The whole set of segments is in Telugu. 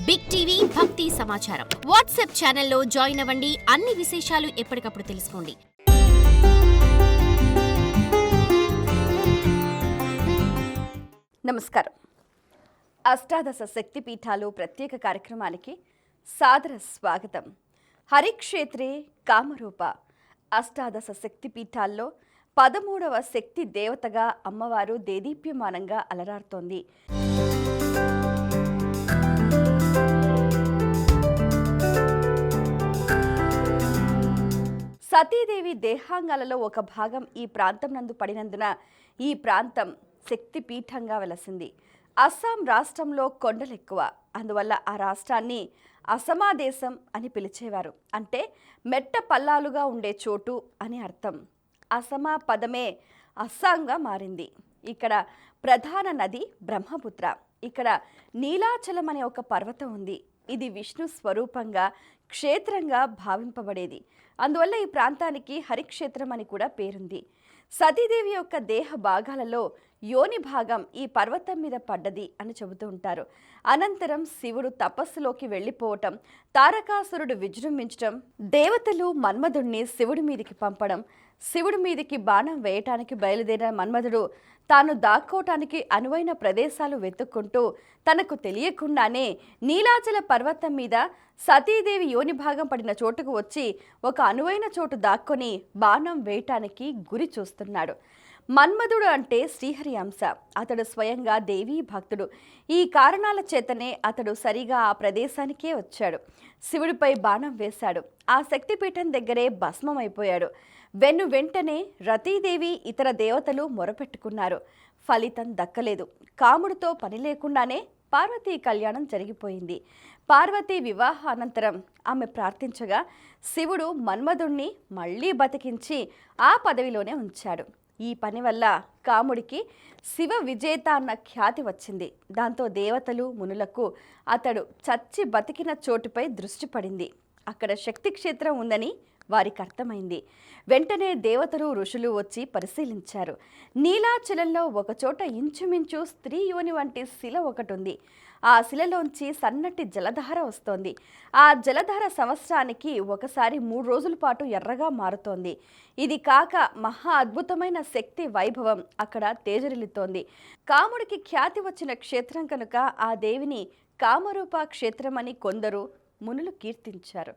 బిగ్ టీవీ భక్తి సమాచారం వాట్సాప్ ఛానల్లో జాయిన్ అవ్వండి. అన్ని విశేషాలు ఎప్పటికప్పుడు తెలుసుకోండి. నమస్కారం. అష్టాదశ శక్తిపీఠాలు ప్రత్యేక కార్యక్రమానికి సాదర స్వాగతం. హరిక్షేత్రే కామరూప. అష్టాదశ శక్తిపీఠాల్లో 13వ శక్తి దేవతగా అమ్మవారు దేదీప్యమానంగా అలరారుతోంది. సతీదేవి దేహాంగాలలో ఒక భాగం ఈ ప్రాంతం నందు పడినందున ఈ ప్రాంతం శక్తిపీఠంగా వెలసింది. అస్సాం రాష్ట్రంలో కొండలెక్కువ, అందువల్ల ఆ రాష్ట్రాన్ని అసమాదేశం అని పిలిచేవారు. అంటే మెట్ట పల్లాలుగా ఉండే చోటు అని అర్థం. అసమా పదమే అస్సాంగా మారింది. ఇక్కడ ప్రధాన నది బ్రహ్మపుత్ర. ఇక్కడ నీలాచలం అనే ఒక పర్వతం ఉంది. ఇది విష్ణు స్వరూపంగా క్షేత్రంగా భావింపబడేది. అందువల్ల ఈ ప్రాంతానికి హరిక్షేత్రం అని కూడా పేరుంది. సతీదేవి యొక్క దేహ భాగాలలో యోని భాగం ఈ పర్వతం మీద పడ్డది అని చెబుతూ ఉంటారు. అనంతరం శివుడు తపస్సులోకి వెళ్ళిపోవటం, తారకాసురుడు విజృంభించటం, దేవతలు మన్మధుడిని శివుడి మీదికి పంపడం, శివుడి మీదికి బాణం వేయటానికి బయలుదేరిన మన్మధుడు తాను దాక్కోవటానికి అనువైన ప్రదేశాలు వెతుక్కుంటూ తనకు తెలియకుండానే నీలాచల పర్వతం మీద సతీదేవి యోని భాగం పడిన చోటుకు వచ్చి ఒక అనువైన చోటు దాక్కొని బాణం వేయటానికి గురి చూస్తున్నాడు. మన్మధుడు అంటే శ్రీహరి అంశ. అతడు స్వయంగా దేవీ భక్తుడు. ఈ కారణాల చేతనే అతడు సరిగా ఆ ప్రదేశానికే వచ్చాడు. శివుడిపై బాణం వేశాడు. ఆ శక్తిపీఠం దగ్గరే భస్మమైపోయాడు. వెంటనే రతీదేవి ఇతర దేవతలు మొరపెట్టుకున్నారు. ఫలితం దక్కలేదు. కాముడితో పని లేకుండానే పార్వతీ కళ్యాణం జరిగిపోయింది. పార్వతీ వివాహ అనంతరం ఆమె ప్రార్థించగా శివుడు మన్మధుణ్ణి మళ్లీ బతికించి ఆ పదవిలోనే ఉంచాడు. ఈ పని వల్ల కాముడికి శివ విజేత అన్న ఖ్యాతి వచ్చింది. దాంతో దేవతలు మునులకు అతడు చచ్చి బతికిన చోటుపై దృష్టి పడింది. అక్కడ శక్తి క్షేత్రం ఉందని వారికి అర్థమైంది. వెంటనే దేవతలు ఋషులు వచ్చి పరిశీలించారు. నీలాచలంలో ఒకచోట ఇంచుమించు స్త్రీ యోని వంటి శిల ఒకటి ఉంది. ఆ శిలలోంచి సన్నటి జలధార వస్తోంది. ఆ జలధార సంవత్సరానికి ఒకసారి 3 రోజుల పాటు ఎర్రగా మారుతోంది. ఇది కాక మహా అద్భుతమైన శక్తి వైభవం అక్కడ తేజరిల్లుతోంది. కాముడికి ఖ్యాతి వచ్చిన క్షేత్రం కనుక ఆ దేవిని కామరూప క్షేత్రం అని కొందరు మునులు కీర్తించారు.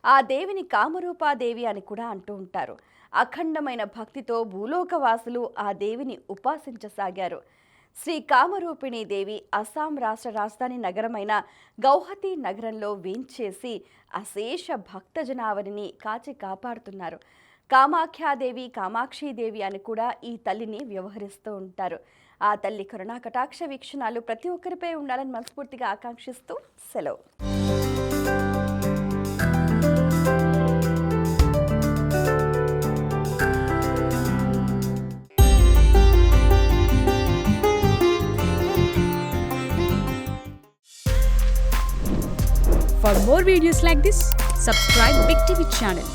ఆ దేవిని కామరూపాదేవి అని కూడా అంటూ ఉంటారు. అఖండమైన భక్తితో భూలోకవాసులు ఆ దేవిని ఉపాసించసాగారు. శ్రీ కామరూపిణీ దేవి అస్సాం రాష్ట్ర రాజధాని నగరమైన గౌహతి నగరంలో వేంచేసి అశేష భక్తజనావరిని కాచి కాపాడుతున్నారు. కామాఖ్యాదేవి, కామాక్షీదేవి అని కూడా ఈ తల్లిని వ్యవహరిస్తూ ఉంటారు. ఆ తల్లి కరుణా కటాక్ష వీక్షణాలు ప్రతి ఒక్కరిపై ఉండాలని మనస్ఫూర్తిగా ఆకాంక్షిస్తూ సెలవు. For more videos like this, subscribe Big TV channel.